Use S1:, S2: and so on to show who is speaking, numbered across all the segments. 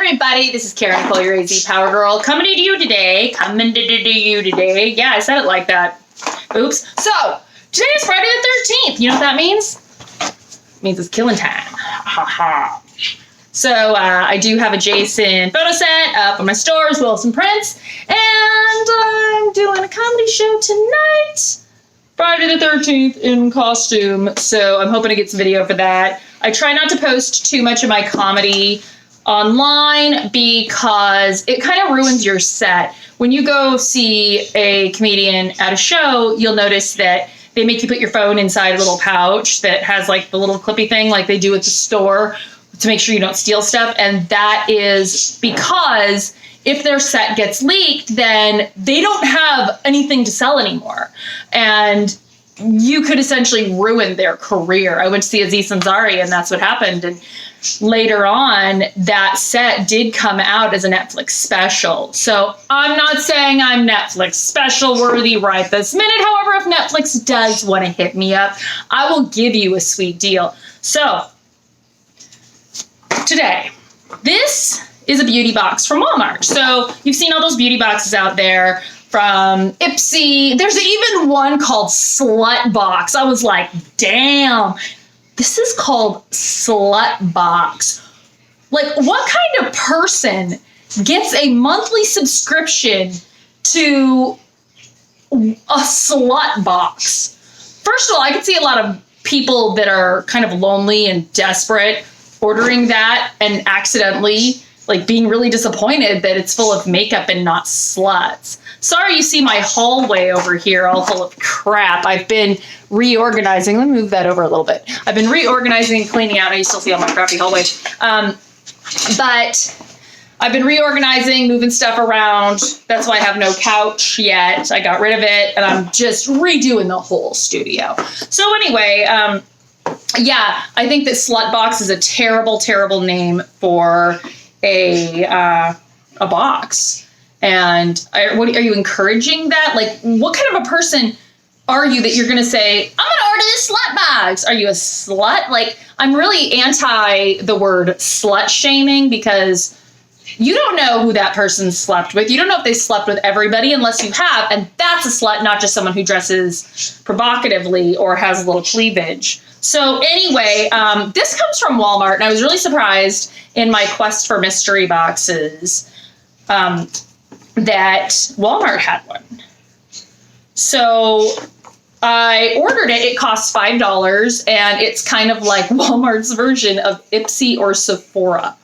S1: everybody, this is Karen Collier, AZ Power Girl, coming to you today. Yeah, I said it like that. Oops. So, today is Friday the 13th. You know what that means? It means it's killing time. So, I do have a Jason photo set up on my store as well as some prints. And I'm doing a comedy show tonight. Friday the 13th in costume. So, I'm hoping to get some video for that. I try not to post too much of my comedy online because it kind of ruins your set. When you go see a comedian at a show, you'll notice that they make you put your phone inside a little pouch that has like the little clippy thing like they do at the store to make sure you don't steal stuff. And that is because if their set gets leaked, then they don't have anything to sell anymore. And you could essentially ruin their career. I went to see Aziz Ansari and that's what happened. And later on, that set did come out as a Netflix special. So I'm not saying I'm Netflix special worthy right this minute. However, if Netflix does want to hit me up, I will give you a sweet deal. So today, this is a beauty box from Walmart. So you've seen all those beauty boxes out there from Ipsy. There's even one called Slut Box. I was like, damn. This is called Slut Box. Like, what kind of person gets a monthly subscription to a Slut Box? First of all, I can see a lot of people that are kind of lonely and desperate ordering that and accidentally, like, being really disappointed that it's full of makeup and not sluts. Sorry you see my hallway over here all full of crap. I've been reorganizing. Let me move that over a little bit. I've been reorganizing and cleaning out. And you still see all my crappy hallway. But I've been reorganizing, moving stuff around. That's why I have no couch yet. I got rid of it, and I'm just redoing the whole studio. So anyway, yeah, I think that Slut Box is a terrible, terrible name for a box. And are you encouraging that? Like, what kind of a person are you that you're going to say, I'm going to order this Slut Box? Are you a slut? Like, I'm really anti the word slut shaming because you don't know who that person slept with. You don't know if they slept with everybody unless you have. And that's a slut, not just someone who dresses provocatively or has a little cleavage. So anyway, this comes from Walmart. And I was really surprised in my quest for mystery boxes that Walmart had one. So I ordered it. It costs $5, and it's kind of like Walmart's version of Ipsy or Sephora.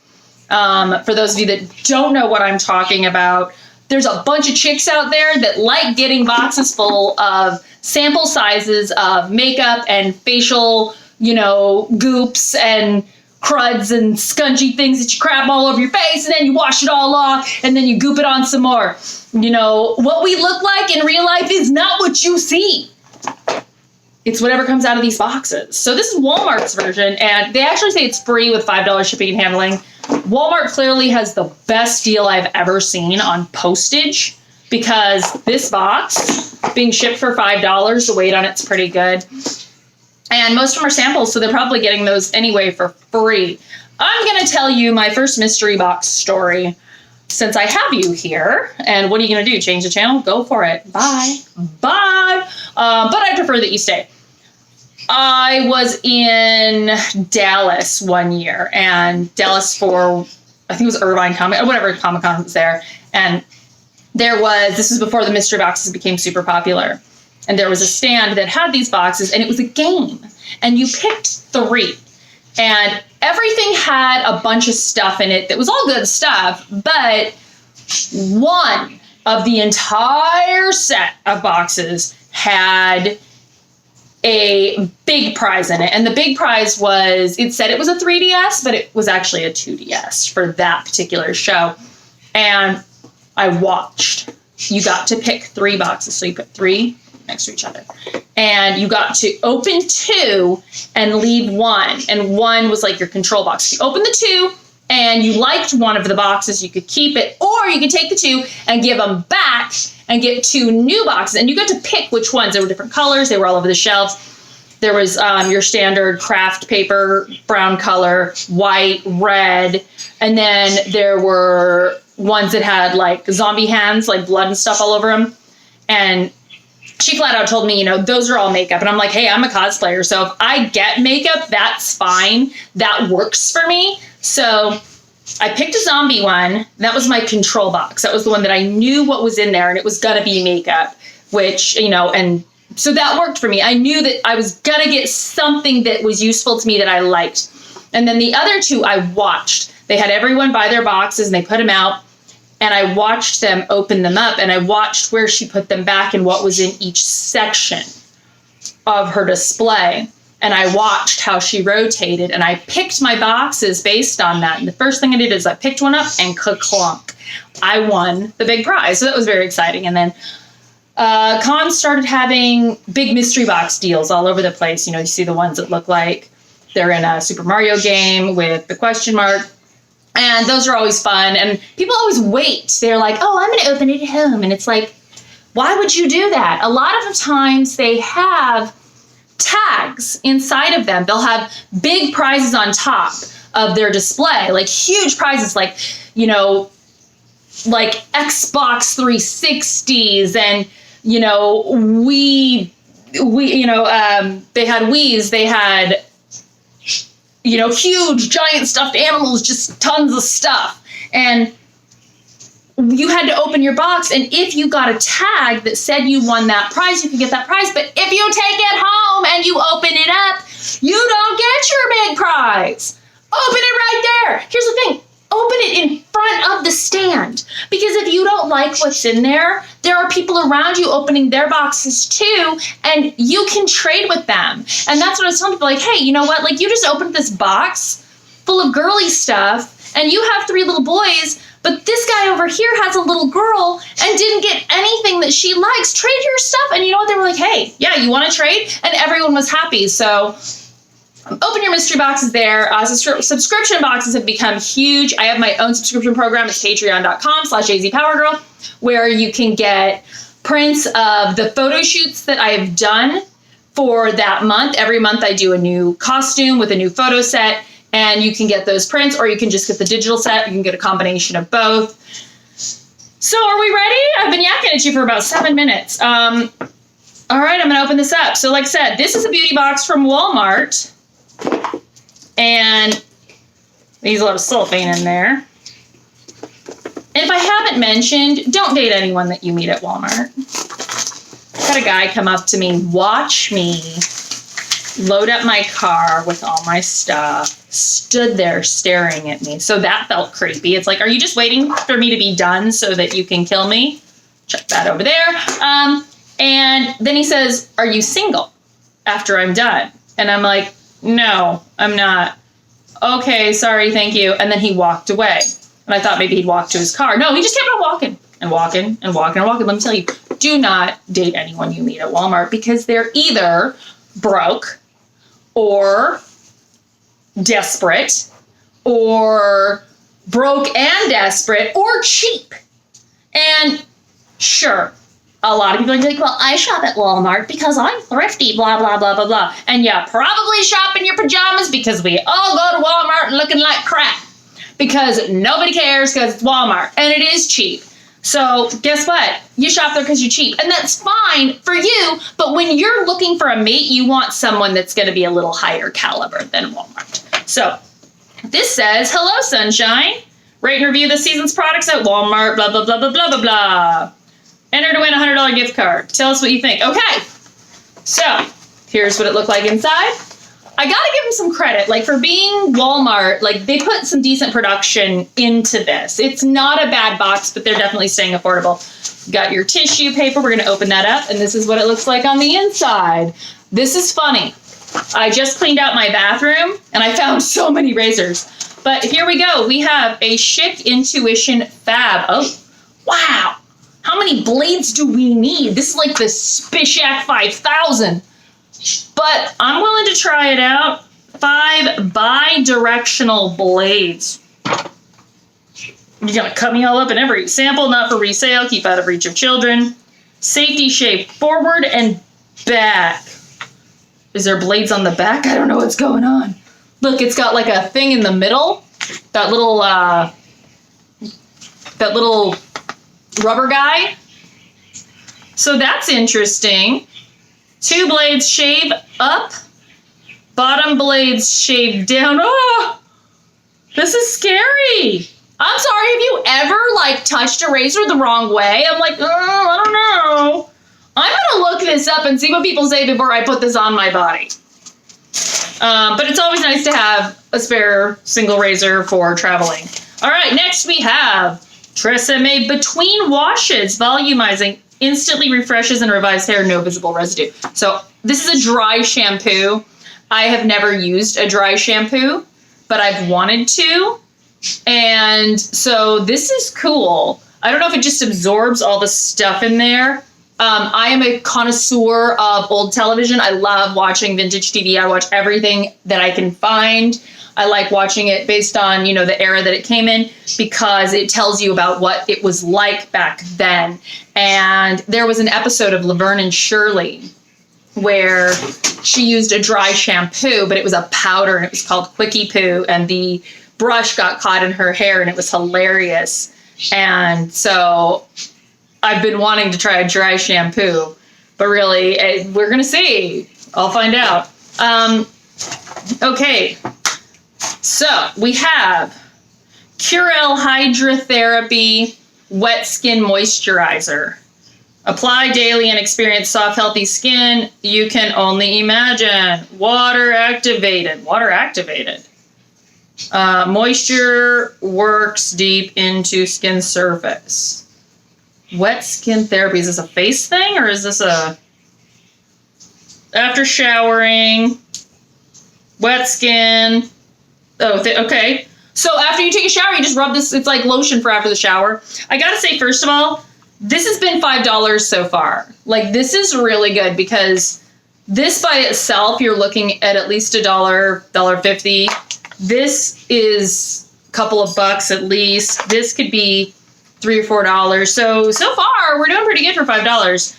S1: For those of you that don't know what I'm talking about, there's a bunch of chicks out there that like getting boxes full of sample sizes of makeup and facial, goops and cruds and scungy things that you crap all over your face, and then you wash it all off, and then you goop it on some more. What we look like in real life is not what you see. It's whatever comes out of these boxes. So this is Walmart's version, and they actually say it's free with $5 shipping and handling. Walmart clearly has the best deal I've ever seen on postage, because this box being shipped for $5, the weight on it's pretty good. And most of them are samples, so they're probably getting those anyway for free. I'm going to tell you my first mystery box story since I have you here. And what are you going to do? Change the channel? Go for it. Bye. Bye. But I prefer that you stay. I was in Dallas one year, and Dallas for, I think it was Irvine Comic, or whatever Comic-Con was there. And this was before the mystery boxes became super popular. And there was a stand that had these boxes, and it was a game. And you picked 3. And everything had a bunch of stuff in it that was all good stuff. But one of the entire set of boxes had a big prize in it. And the big prize was, it said it was a 3DS, but it was actually a 2DS for that particular show. And I watched. You got to pick 3 boxes. So you put 3 next to each other. And you got to open 2 and leave 1. And 1 was like your control box. If you open the 2 and you liked one of the boxes, you could keep it, or you could take the 2 and give them back and get 2 new boxes. And you got to pick which ones. There were different colors. They were all over the shelves. There was your standard craft paper, brown color, white, red, and then there were ones that had like zombie hands, like blood and stuff all over them. And she flat out told me, you know, those are all makeup. And I'm like, hey, I'm a cosplayer, so if I get makeup, that's fine. That works for me. So I picked a zombie one. That was my control box. That was the one that I knew what was in there, and it was gonna be makeup, which, you know, and so that worked for me. I knew that I was gonna get something that was useful to me that I liked. And then the other two I watched. They had everyone buy their boxes and they put them out, and I watched them open them up, and I watched where she put them back and what was in each section of her display. And I watched how she rotated, and I picked my boxes based on that. And the first thing I did is I picked one up, and ka-clunk, I won the big prize. So that was very exciting. And then cons started having big mystery box deals all over the place. You know, you see the ones that look like they're in a Super Mario game with the question mark. And those are always fun. And people always wait. They're like, oh, I'm going to open it at home. And it's like, why would you do that? A lot of the times they have tags inside of them. They'll have big prizes on top of their display, like huge prizes, like, you know, like Xbox 360s and, you know, they had Wii's, they had, you know, huge giant stuffed animals, just tons of stuff. And you had to open your box, and if you got a tag that said you won that prize, you could get that prize. But if you take it home and you open it up, you don't get your big prize. Open it right there. Here's the thing. Open it in front of the stand. Because if you don't like what's in there, there are people around you opening their boxes too, and you can trade with them. And that's what I was telling people, like, hey, you know what? Like, you just opened this box full of girly stuff, and you have 3 little boys, but this guy over here has a little girl and didn't get anything that she likes. Trade your stuff. And you know what? They were like, hey, yeah, you want to trade? And everyone was happy. So open your mystery boxes there. Subscription boxes have become huge. I have my own subscription program. It's patreon.com/azpowergirl, where you can get prints of the photo shoots that I've done for that month. Every month I do a new costume with a new photo set, and you can get those prints, or you can just get the digital set. You can get a combination of both. So are we ready? I've been yakking at you for about 7 minutes. All right, I'm going to open this up. So like I said, this is a beauty box from Walmart. And there's a lot of cellophane in there. And if I haven't mentioned, don't date anyone that you meet at Walmart. I had a guy come up to me, watch me load up my car with all my stuff, stood there staring at me. So that felt creepy. It's like, are you just waiting for me to be done so that you can kill me? Check that over there. And then he says, are you single after I'm done? And I'm like, no, I'm not. Okay, sorry, thank you. And then he walked away. And I thought maybe he'd walk to his car. No, he just kept on walking and walking and walking and walking. Let me tell you, do not date anyone you meet at Walmart, because they're either broke or desperate, or broke and desperate, or cheap. And sure, a lot of people are like, well, I shop at Walmart because I'm thrifty, blah, blah, blah, blah, blah. And yeah, probably shop in your pajamas, because we all go to Walmart looking like crap, because nobody cares, because it's Walmart and it is cheap. So guess what? You shop there because you're cheap, and that's fine for you. But when you're looking for a mate, you want someone that's going to be a little higher caliber than Walmart. So this says, hello, sunshine. Rate and review this season's products at Walmart, blah, blah, blah, blah, blah, blah, blah. Enter to win a $100 gift card. Tell us what you think. Okay, so here's what it looked like inside. I gotta give them some credit, like, for being Walmart, like, they put some decent production into this. It's not a bad box, but they're definitely staying affordable. You got your tissue paper. We're gonna open that up, and this is what it looks like on the inside. This is funny. I just cleaned out my bathroom, and I found so many razors. But here we go. We have a Schick Intuition Fab. Oh, wow. How many blades do we need? This is like the Spishak 5000. But I'm willing to try it out. 5 bi-directional blades. You're gonna cut me all up in every sample, not for resale. Keep out of reach of children. Safety shape forward and back. Is there blades on the back? I don't know what's going on. Look, it's got like a thing in the middle. That little rubber guy. So that's interesting. 2 blades shave up. Bottom blades shave down. Oh, this is scary. I'm sorry, have you ever like touched a razor the wrong way? I'm like, oh, I don't know. I'm gonna look this up and see what people say before I put this on my body. But it's always nice to have a spare single razor for traveling. All right, next we have TRESemmé Between Washes Volumizing, instantly refreshes and revives hair, no visible residue. So this is a dry shampoo. I have never used a dry shampoo, but I've wanted to. And so this is cool. I don't know if it just absorbs all the stuff in there. I am a connoisseur of old television. I love watching vintage TV. I watch everything that I can find. I like watching it based on, you know, the era that it came in, because it tells you about what it was like back then. And there was an episode of Laverne and Shirley where she used a dry shampoo, but it was a powder and it was called Quickie Poo, and the brush got caught in her hair and it was hilarious. And so I've been wanting to try a dry shampoo, but really, we're going to see. I'll find out. Okay. So we have Curel Hydrotherapy Wet Skin Moisturizer. Apply daily and experience soft, healthy skin you can only imagine. Water activated. Water activated. Moisture works deep into skin surface. Wet skin therapy. Is this a face thing or is this a after showering? Wet skin. Oh, okay. So after you take a shower, you just rub this. It's like lotion for after the shower. I gotta say, first of all, this has been $5 so far. Like, this is really good because this by itself, you're looking at least $1, $1.50. This is a couple of bucks at least. This could be $3 or $4. So far, we're doing pretty good for $5.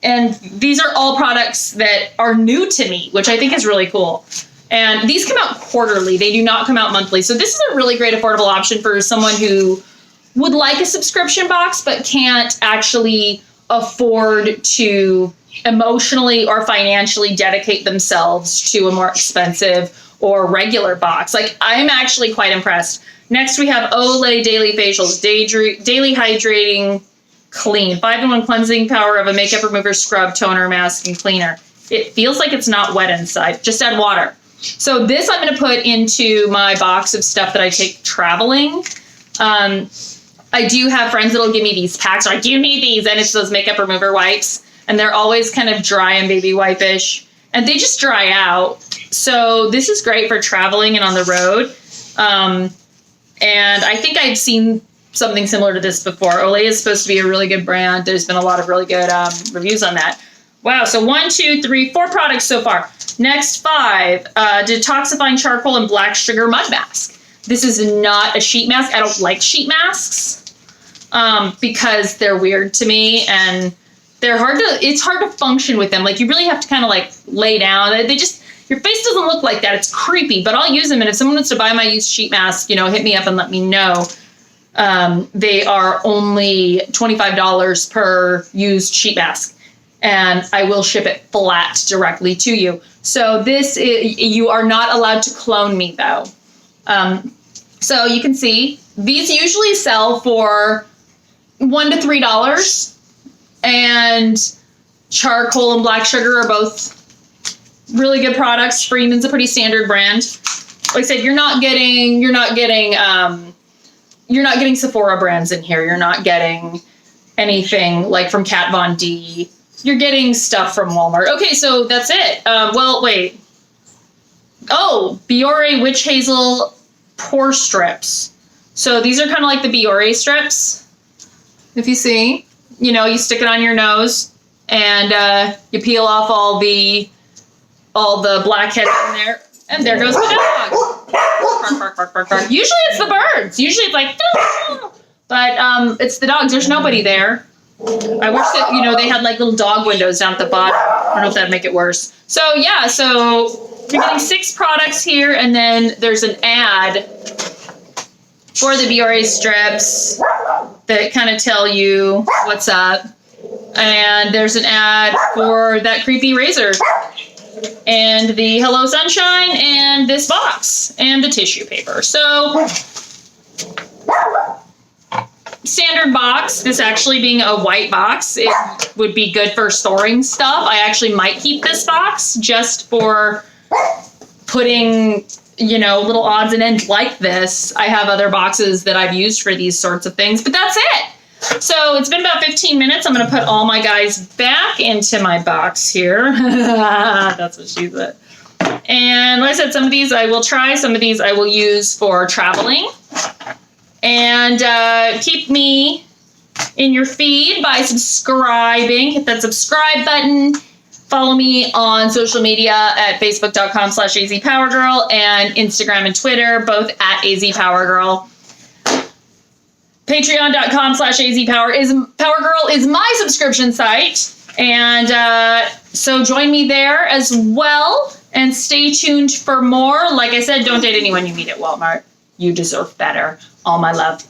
S1: And these are all products that are new to me, which I think is really cool. And these come out quarterly. They do not come out monthly. So this is a really great affordable option for someone who would like a subscription box, but can't actually afford to emotionally or financially dedicate themselves to a more expensive or regular box. Like, I'm actually quite impressed. Next, we have Olay Daily Facials, Daily Hydrating Clean, 5-in-1 cleansing power of a makeup remover, scrub, toner, mask, and cleaner. It feels like it's not wet inside. Just add water. So this I'm going to put into my box of stuff that I take traveling. I do have friends that'll give me these packs. Like, do you need these? And it's those makeup remover wipes. And they're always kind of dry and baby wipe-ish. And they just dry out. So this is great for traveling and on the road. And I think I've seen something similar to this before. Olay is supposed to be a really good brand. There's been a lot of really good reviews on that. Wow, so 1, 2, 3, 4 products so far. Next 5, detoxifying charcoal and black sugar mud mask. This is not a sheet mask. I don't like sheet masks because they're weird to me and they're it's hard to function with them. Like, you really have to kind of like lay down. They just, your face doesn't look like that. It's creepy, but I'll use them. And if someone wants to buy my used sheet mask, you know, hit me up and let me know. They are only $25 per used sheet mask. And I will ship it flat directly to you. So this is, you are not allowed to clone me though. So you can see these usually sell for $1 to $3, and charcoal and black sugar are both really good products. Freeman's a pretty standard brand. Like I said, you're not getting Sephora brands in here. You're not getting anything like from Kat Von D. You're getting stuff from Walmart. Okay, so that's it. Well, wait. Oh, Biore Witch Hazel Pore Strips. So these are kind of like the Biore strips. If you see, you know, you stick it on your nose and you peel off all the blackheads in there. And there goes the dog. Bark, bark, bark, bark, bark. Usually it's the birds. Usually it's like, but it's the dogs. There's nobody there. I wish that, you know, they had like little dog windows down at the bottom. don't know if that'd make it worse. So yeah, so you're getting 6 products here, and then there's an ad for the Biore strips that kind of tell you what's up. And there's an ad for that creepy razor, and the Hello Sunshine, and this box, and the tissue paper. So, standard box. This actually being a white box, it would be good for storing stuff. I actually might keep this box just for putting, you know, little odds and ends like this. I have other boxes that I've used for these sorts of things, but that's it. So it's been about 15 minutes. I'm going to put all my guys back into my box here. That's what she said. And like I said, some of these I will try. Some of these I will use for traveling. And keep me in your feed by subscribing. Hit that subscribe button. Follow me on social media at facebook.com/azpowergirl and Instagram and Twitter, both at azpowergirl. Patreon.com/azpowergirl is my subscription site. And so join me there as well. And stay tuned for more. Like I said, don't date anyone you meet at Walmart. You deserve better. All my love.